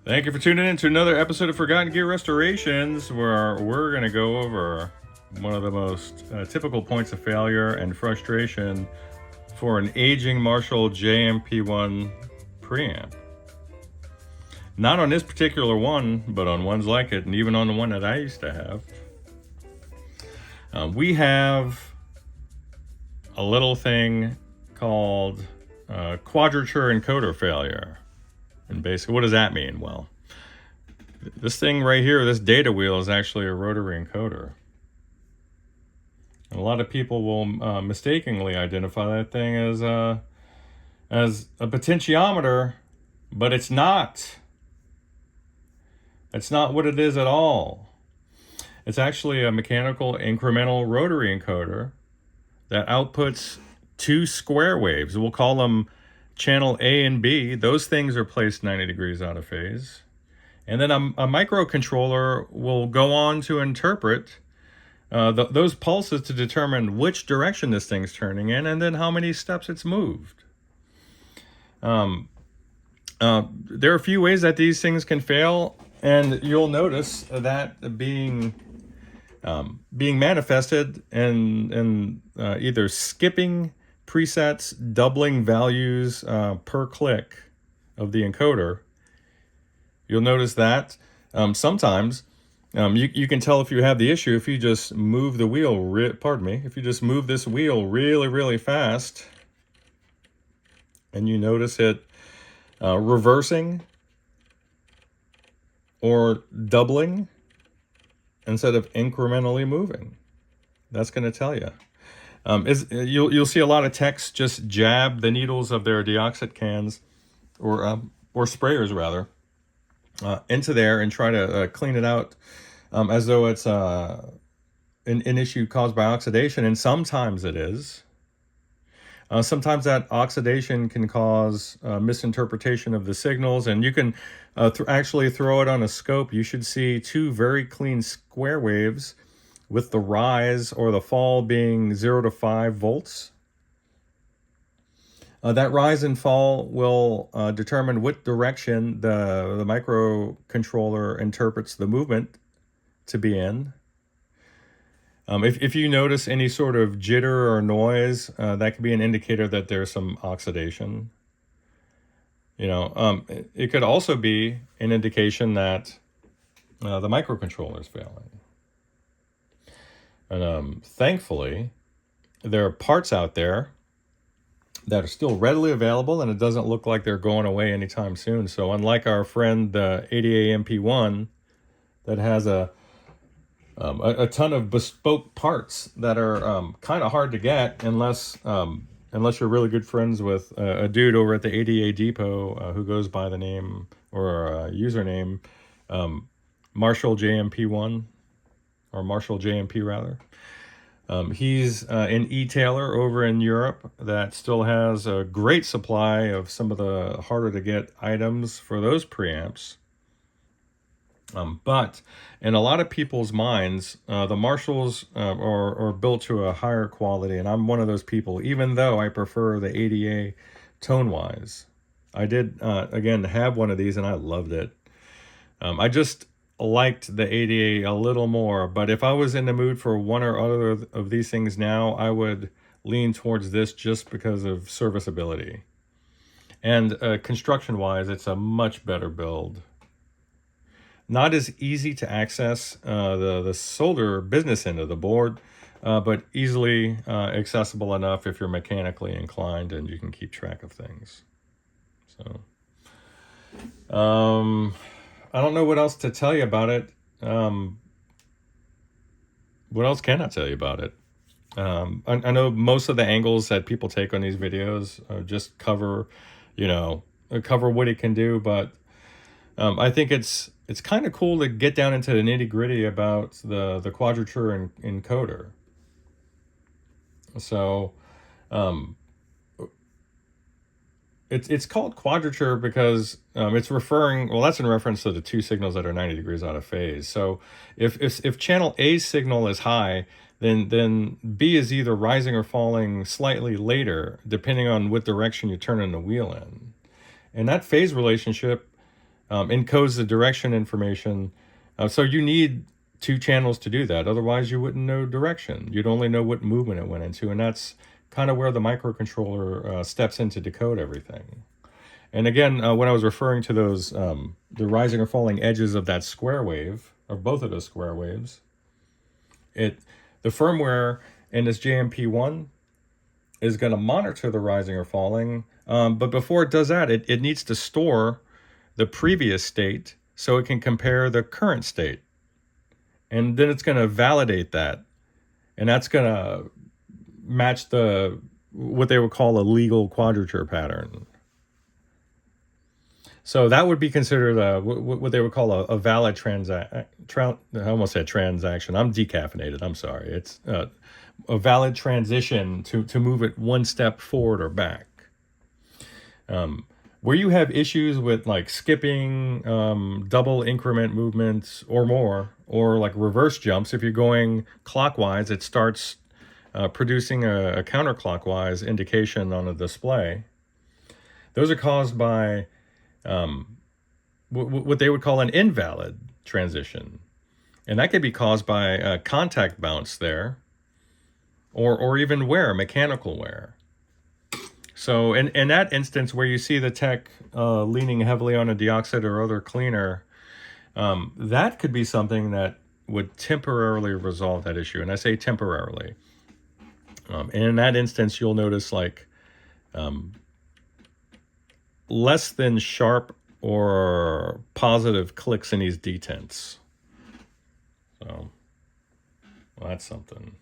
Thank you for tuning in to another episode of Forgotten Gear Restorations, where we're going to go over one of the most typical points of failure and frustration for an aging Marshall JMP-1 Preamp. Not on this particular one, but on ones like it, and even on the one that I used to have. We have a little thing called quadrature encoder failure. And basically, what does that mean? Well, this thing right here, this data wheel, is actually a rotary encoder. And a lot of people will mistakenly identify that thing as a potentiometer, but it's not. It's not what it is at all. It's actually a mechanical incremental rotary encoder that outputs two square waves. We'll call them channel A and B. Those things are placed 90 degrees out of phase. And then a microcontroller will go on to interpret those pulses to determine which direction this thing's turning in and then how many steps it's moved. There are a few ways that these things can fail, and you'll notice that being manifested in either skipping presets, doubling values per click of the encoder. You'll notice that sometimes you can tell if you have the issue if you just move the wheel, if you just move this wheel really, really fast, and you notice it reversing or doubling instead of incrementally moving. That's going to tell you. You'll see a lot of techs just jab the needles of their deoxit cans or sprayers rather into there and try to clean it out as though it's an issue caused by oxidation, and sometimes it is. Sometimes that oxidation can cause misinterpretation of the signals, and you can actually throw it on a scope. You should see two very clean square waves with the rise or the fall being 0 to 5 volts. That rise and fall will determine what direction the microcontroller interprets the movement to be in. If you notice any sort of jitter or noise, that could be an indicator that there's some oxidation. It could also be an indication that the microcontroller is failing. And thankfully, there are parts out there that are still readily available, and it doesn't look like they're going away anytime soon. So unlike our friend, the 80AMP1, that has a ton of bespoke parts that are kind of hard to get unless you're really good friends with a dude over at the ADA Depot who goes by the name or username Marshall JMP-1, or Marshall JMP rather. He's an e-tailer over in Europe that still has a great supply of some of the harder to get items for those preamps. But in a lot of people's minds, the Marshalls are built to a higher quality, and I'm one of those people, even though I prefer the ADA tone-wise. I did, again, have one of these, and I loved it. I just liked the ADA a little more, but if I was in the mood for one or other of these things now, I would lean towards this just because of serviceability. And construction-wise, it's a much better build. Not as easy to access the solder business end of the board, but easily accessible enough if you're mechanically inclined and you can keep track of things. So, I don't know what else to tell you about it. What else can I tell you about it? I know most of the angles that people take on these videos just cover what it can do, but I think it's kind of cool to get down into the nitty gritty about the quadrature encoder. So, it's called quadrature because it's referring. Well, that's in reference to the two signals that are 90 degrees out of phase. So, if channel A's signal is high, then B is either rising or falling slightly later, depending on what direction you're turning the wheel in. And that phase relationship encodes the direction information. So you need two channels to do that. Otherwise, you wouldn't know direction. You'd only know what movement it went into. And that's kind of where the microcontroller steps in to decode everything. And again, when I was referring to those, the rising or falling edges of that square wave, of both of those square waves, the firmware in this JMP-1 is going to monitor the rising or falling. But before it does that, it needs to store the previous state so it can compare the current state. And then it's going to validate that. And that's going to match what they would call a legal quadrature pattern. So that would be considered what they would call a valid transaction. I almost said transaction. I'm decaffeinated. I'm sorry. It's a valid transition to move it one step forward or back. Where you have issues with like skipping, double increment movements or more, or like reverse jumps, if you're going clockwise, it starts producing a counterclockwise indication on a display. Those are caused by what they would call an invalid transition. And that could be caused by a contact bounce there, or even wear, mechanical wear. So in that instance where you see the tech leaning heavily on a deoxide or other cleaner, that could be something that would temporarily resolve that issue. And I say temporarily. And in that instance, you'll notice like less than sharp or positive clicks in these detents. So, well, that's something.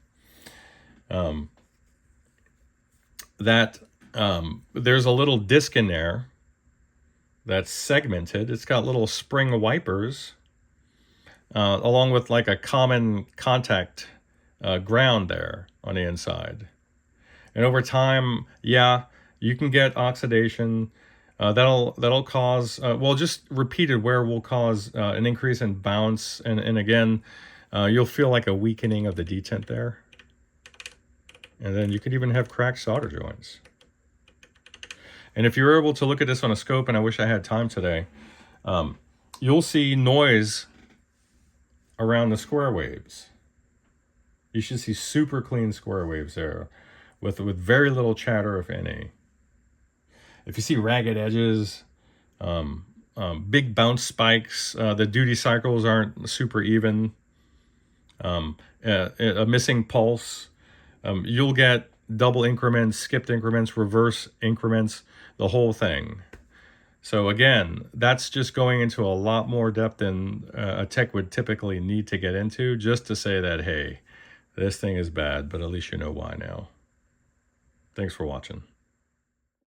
There's a little disc in there that's segmented. It's got little spring wipers, along with like a common contact ground there on the inside. And over time, yeah, you can get oxidation. That'll cause, just repeated wear will cause an increase in bounce. And again, you'll feel like a weakening of the detent there. And then you could even have cracked solder joints. And if you're able to look at this on a scope, and I wish I had time today, you'll see noise around the square waves. You should see super clean square waves there with very little chatter, if any. If you see ragged edges, big bounce spikes, the duty cycles aren't super even, a missing pulse, you'll get double increments, skipped increments, reverse increments, the whole thing. So again, that's just going into a lot more depth than a tech would typically need to get into, just to say that, hey, this thing is bad, but at least you know why now. Thanks for watching.